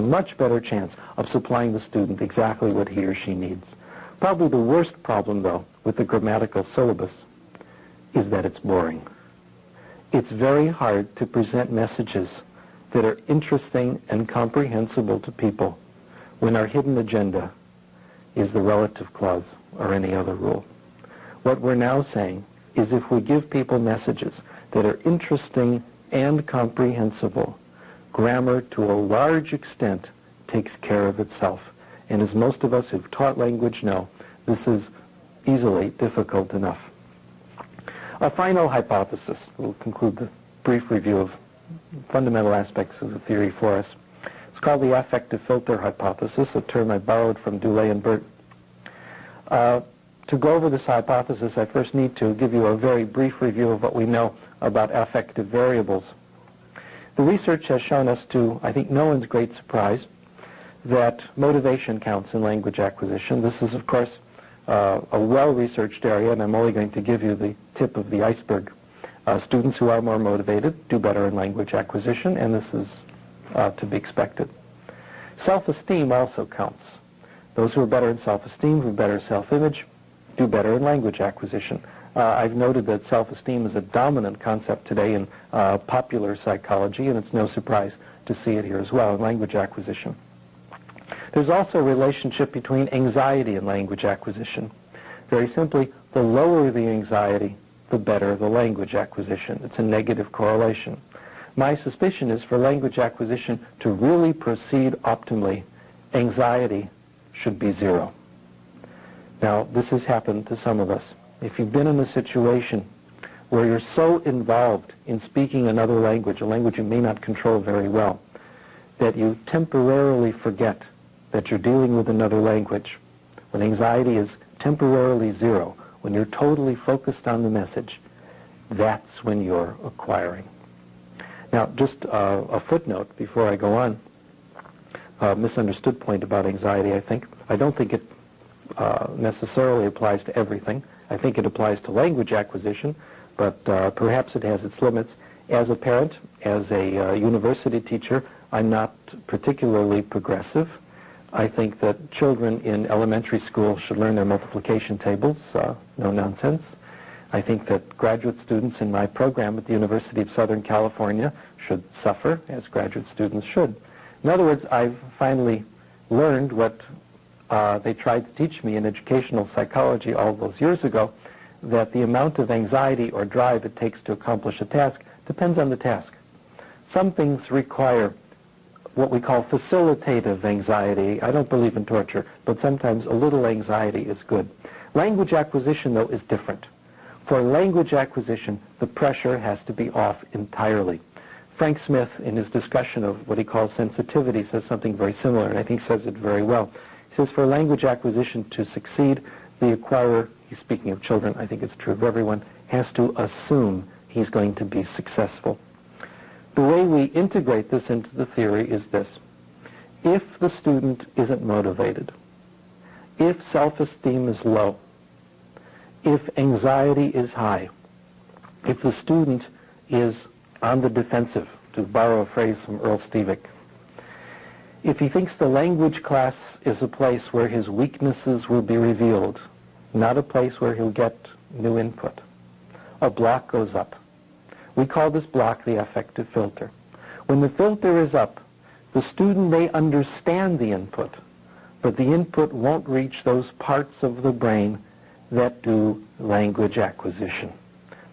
much better chance of supplying the student exactly what he or she needs. Probably the worst problem, though, with the grammatical syllabus is that it's boring. It's very hard to present messages that are interesting and comprehensible to people when our hidden agenda is the relative clause or any other rule. What we're now saying is if we give people messages that are interesting and comprehensible, grammar to a large extent takes care of itself. And as most of us who've taught language know, this is easily difficult enough. A final hypothesis will conclude the brief review of fundamental aspects of the theory for us. It's called the affective filter hypothesis, a term I borrowed from Dulé and Burt. To go over this hypothesis, I first need to give you a very brief review of what we know about affective variables. The research has shown us to, I think, no one's great surprise, that motivation counts in language acquisition. This is, of course, a well-researched area, and I'm only going to give you the tip of the iceberg. Students who are more motivated do better in language acquisition, and this is to be expected. Self-esteem also counts. Those who are better in self-esteem, who have better self-image, do better in language acquisition. I've noted that self-esteem is a dominant concept today in popular psychology, and it's no surprise to see it here as well in language acquisition. There's also a relationship between anxiety and language acquisition. Very simply, the lower the anxiety, the better the language acquisition. It's a negative correlation. My suspicion is for language acquisition to really proceed optimally, anxiety should be 0. Now, this has happened to some of us. If you've been in a situation where you're so involved in speaking another language, a language you may not control very well, that you temporarily forget that you're dealing with another language, when anxiety is temporarily 0, when you're totally focused on the message, that's when you're acquiring. Now, just a footnote before I go on. A misunderstood point about anxiety, I think. I don't think it necessarily applies to everything. I think it applies to language acquisition, but perhaps it has its limits. As a parent, as a university teacher, I'm not particularly progressive. I think that children in elementary school should learn their multiplication tables, no nonsense. I think that graduate students in my program at the University of Southern California should suffer, as graduate students should. In other words, I've finally learned what they tried to teach me in educational psychology all those years ago, that the amount of anxiety or drive it takes to accomplish a task depends on the task. Some things require what we call facilitative anxiety. I don't believe in torture, but sometimes a little anxiety is good. Language acquisition, though, is different. For language acquisition, the pressure has to be off entirely. Frank Smith, in his discussion of what he calls sensitivity, says something very similar, and I think says it very well. He says for language acquisition to succeed, the acquirer, he's speaking of children, I think it's true of everyone, has to assume he's going to be successful. The way we integrate this into the theory is this. If the student isn't motivated, if self-esteem is low, if anxiety is high, if the student is on the defensive, to borrow a phrase from Earl Stevick, if he thinks the language class is a place where his weaknesses will be revealed, not a place where he'll get new input, a block goes up. We call this block the affective filter. When the filter is up, the student may understand the input, but the input won't reach those parts of the brain that do language acquisition.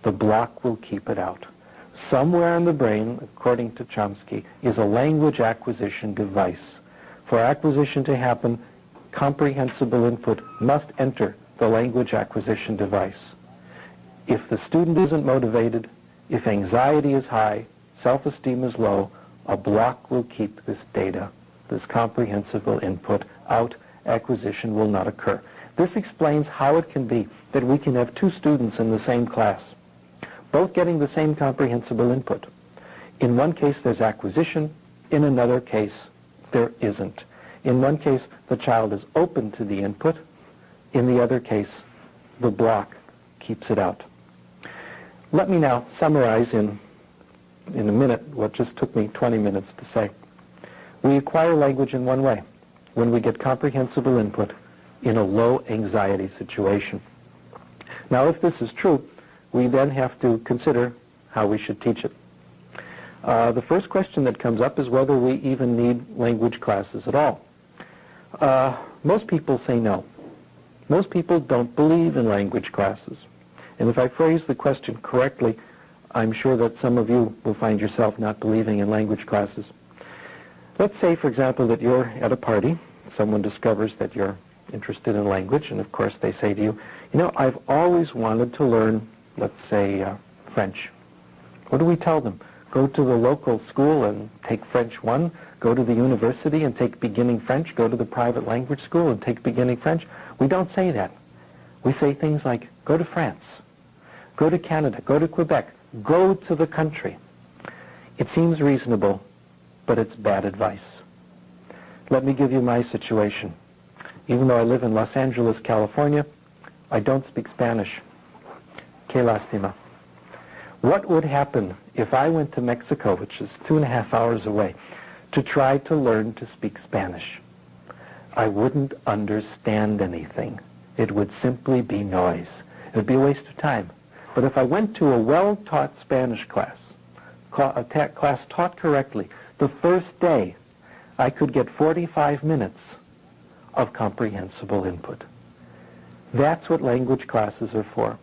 The block will keep it out. Somewhere in the brain, according to Chomsky, is a language acquisition device. For acquisition to happen, comprehensible input must enter the language acquisition device. If the student isn't motivated, if anxiety is high, self-esteem is low, a block will keep this data, this comprehensible input out. Acquisition will not occur. This explains how it can be that we can have two students in the same class, both getting the same comprehensible input. In one case, there's acquisition. In another case, there isn't. In one case, the child is open to the input. In the other case, the block keeps it out. Let me now summarize in a minute what just took me 20 minutes to say. We acquire language in one way, when we get comprehensible input in a low anxiety situation. Now, if this is true, we then have to consider how we should teach it. The first question that comes up is whether we even need language classes at all. Most people say no. Most people don't believe in language classes. And if I phrase the question correctly, I'm sure that some of you will find yourself not believing in language classes. Let's say, for example, that you're at a party. Someone discovers that you're interested in language, and of course they say to you, you know, I've always wanted to learn, let's say, French. What do we tell them? Go to the local school and take French 1, go to the university and take beginning French, go to the private language school and take beginning French. We don't say that. We say things like, go to France, go to Canada, go to Quebec, go to the country. It seems reasonable, but it's bad advice. Let me give you my situation. Even though I live in Los Angeles, California, I don't speak Spanish. Que lástima. What would happen if I went to Mexico, which is 2.5 hours away, to try to learn to speak Spanish? I wouldn't understand anything. It would simply be noise. It would be a waste of time. But if I went to a well-taught Spanish class, a class taught correctly, the first day I could get 45 minutes of comprehensible input. That's what language classes are for.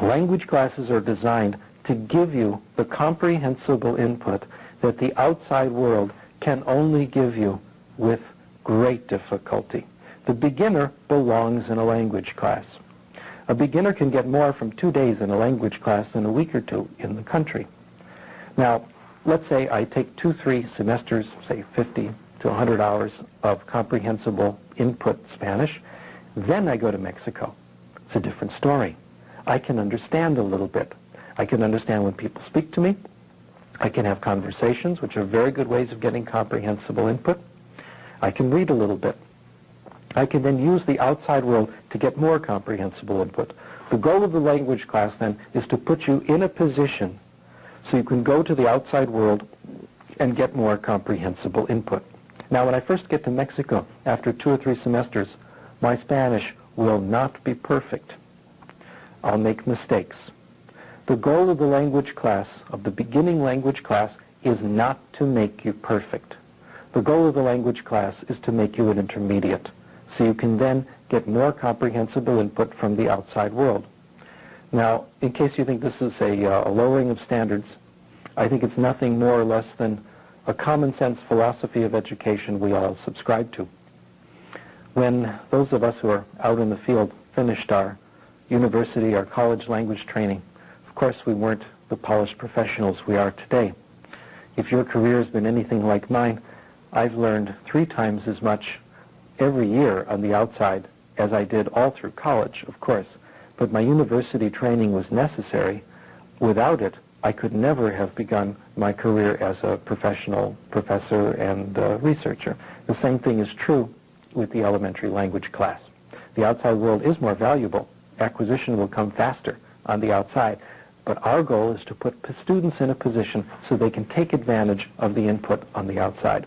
Language classes are designed to give you the comprehensible input that the outside world can only give you with great difficulty. The beginner belongs in a language class. A beginner can get more from 2 days in a language class than a week or 2 in the country. Now, let's say I take 2-3 semesters, say 50 to 100 hours of comprehensible input Spanish. Then I go to Mexico. It's a different story. I can understand a little bit. I can understand when people speak to me. I can have conversations, which are very good ways of getting comprehensible input. I can read a little bit. I can then use the outside world to get more comprehensible input. The goal of the language class then is to put you in a position so you can go to the outside world and get more comprehensible input. Now, when I first get to Mexico, after 2 or 3 semesters, my Spanish will not be perfect. I'll make mistakes. The goal of the language class, of the beginning language class, is not to make you perfect. The goal of the language class is to make you an intermediate, so you can then get more comprehensible input from the outside world. Now, in case you think this is a lowering of standards, I think it's nothing more or less than a common sense philosophy of education we all subscribe to. When those of us who are out in the field finished our university, our college language training, of course we weren't the polished professionals we are today. If your career has been anything like mine, I've learned 3 times as much every year on the outside as I did all through college, of course. But my university training was necessary. Without it, I could never have begun my career as a professional professor and researcher. The same thing is true with the elementary language class. The outside world is more valuable. Acquisition will come faster on the outside. But our goal is to put students in a position so they can take advantage of the input on the outside.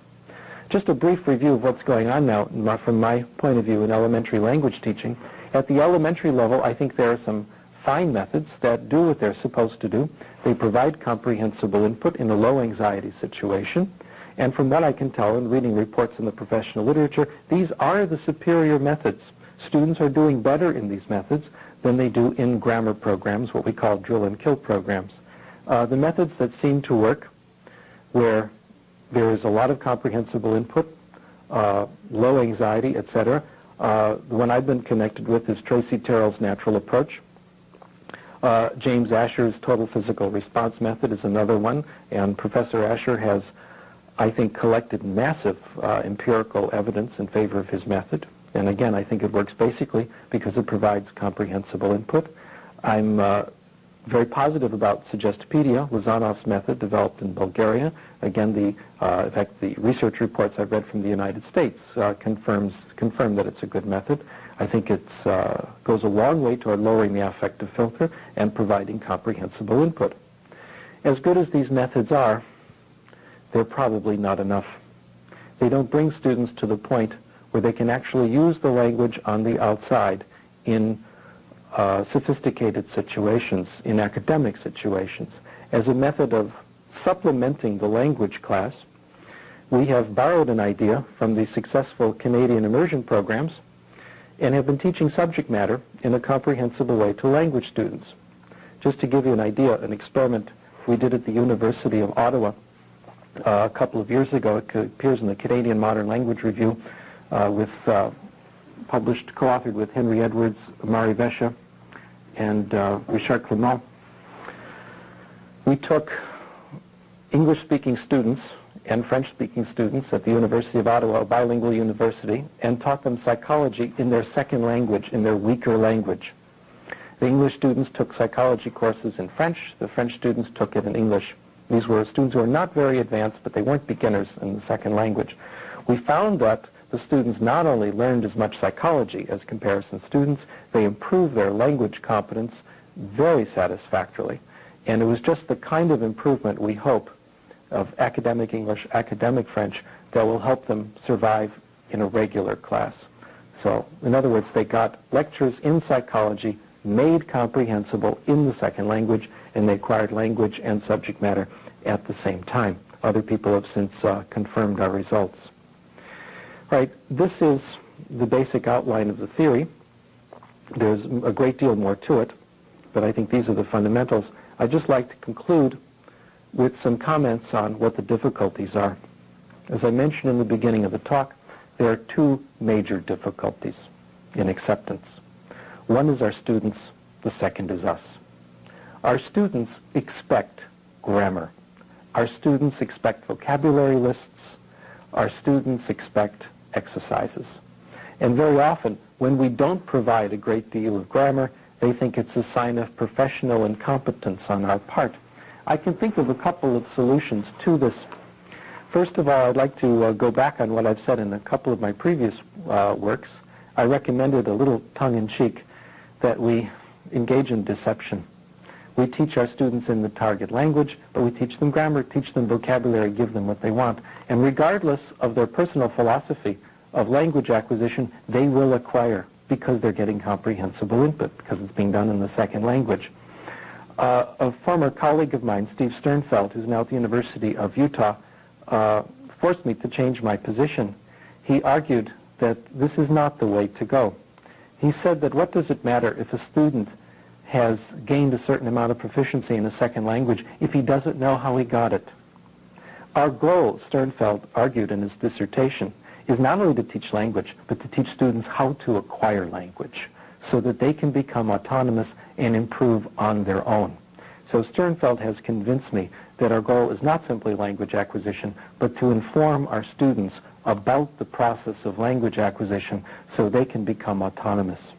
Just a brief review of what's going on now from my point of view in elementary language teaching. At the elementary level, I think there are some fine methods that do what they're supposed to do. They provide comprehensible input in a low anxiety situation. And from what I can tell in reading reports in the professional literature, these are the superior methods. Students are doing better in these methods than they do in grammar programs, what we call drill and kill programs. The methods that seem to work, where there is a lot of comprehensible input, low anxiety, etc. The one I've been connected with is Tracy Terrell's natural approach. James Asher's total physical response method is another one, and Professor Asher has, I think, collected massive empirical evidence in favor of his method. And again, I think it works basically because it provides comprehensible input. I'm very positive about Suggestopedia, Lazanov's method developed in Bulgaria. Again, in fact, the research reports I've read from the United States confirm that it's a good method. I think it goes a long way toward lowering the affective filter and providing comprehensible input. As good as these methods are, they're probably not enough. They don't bring students to the point where they can actually use the language on the outside in sophisticated situations, in academic situations. As a method of supplementing the language class, we have borrowed an idea from the successful Canadian immersion programs and have been teaching subject matter in a comprehensible way to language students. Just to give you an idea, an experiment we did at the University of Ottawa a couple of years ago. It appears in the Canadian Modern Language Review, published, co-authored with Henry Edwards, Mari Vesha, and Richard Clement. We took English-speaking students and French-speaking students at the University of Ottawa, a bilingual university, and taught them psychology in their second language, in their weaker language. The English students took psychology courses in French. The French students took it in English. These were students who were not very advanced, but they weren't beginners in the second language. We found that the students not only learned as much psychology as comparison students, they improved their language competence very satisfactorily. And it was just the kind of improvement we hope of academic English, academic French, that will help them survive in a regular class. So, in other words, they got lectures in psychology made comprehensible in the second language, and they acquired language and subject matter at the same time. Other people have since confirmed our results. Right, this is the basic outline of the theory. There's a great deal more to it, but I think these are the fundamentals. I'd just like to conclude with some comments on what the difficulties are. As I mentioned in the beginning of the talk, there are two major difficulties in acceptance. One is our students, the second is us. Our students expect grammar. Our students expect vocabulary lists. Our students expect exercises. And very often, when we don't provide a great deal of grammar, they think it's a sign of professional incompetence on our part. I can think of a couple of solutions to this. First of all, I'd like to go back on what I've said in a couple of my previous works. I recommended a little tongue-in-cheek that we engage in deception. We teach our students in the target language, but we teach them grammar, teach them vocabulary, give them what they want. And regardless of their personal philosophy of language acquisition, they will acquire because they're getting comprehensible input, because it's being done in the second language. A former colleague of mine, Steve Sternfeld, who's now at the University of Utah, forced me to change my position. He argued that this is not the way to go. He said that what does it matter if a student has gained a certain amount of proficiency in a second language if he doesn't know how he got it? Our goal, Sternfeld argued in his dissertation, is not only to teach language, but to teach students how to acquire language so that they can become autonomous and improve on their own. So Sternfeld has convinced me that our goal is not simply language acquisition, but to inform our students about the process of language acquisition so they can become autonomous.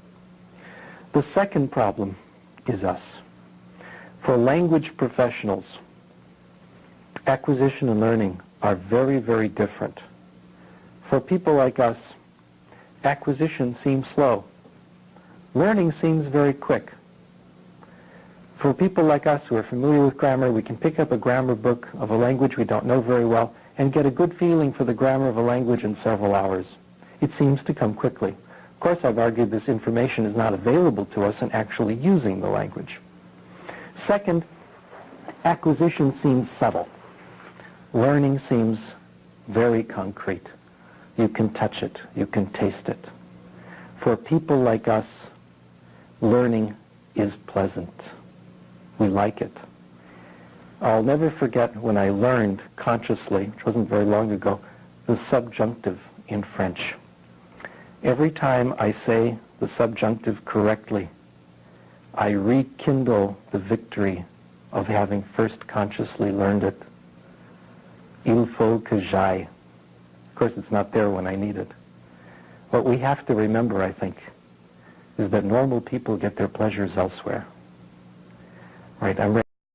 The second problem is us. For language professionals, acquisition and learning are very, very different. For people like us, acquisition seems slow. Learning seems very quick. For people like us who are familiar with grammar, we can pick up a grammar book of a language we don't know very well and get a good feeling for the grammar of a language in several hours. It seems to come quickly. Of course, I've argued this information is not available to us in actually using the language. Second, acquisition seems subtle. Learning seems very concrete. You can touch it. You can taste it. For people like us, learning is pleasant. We like it. I'll never forget when I learned consciously, which wasn't very long ago, the subjunctive in French. Every time I say the subjunctive correctly, I rekindle the victory of having first consciously learned it. Il faut que j'aille. Of course, it's not there when I need it. What we have to remember, I think, is that normal people get their pleasures elsewhere. Right? I'm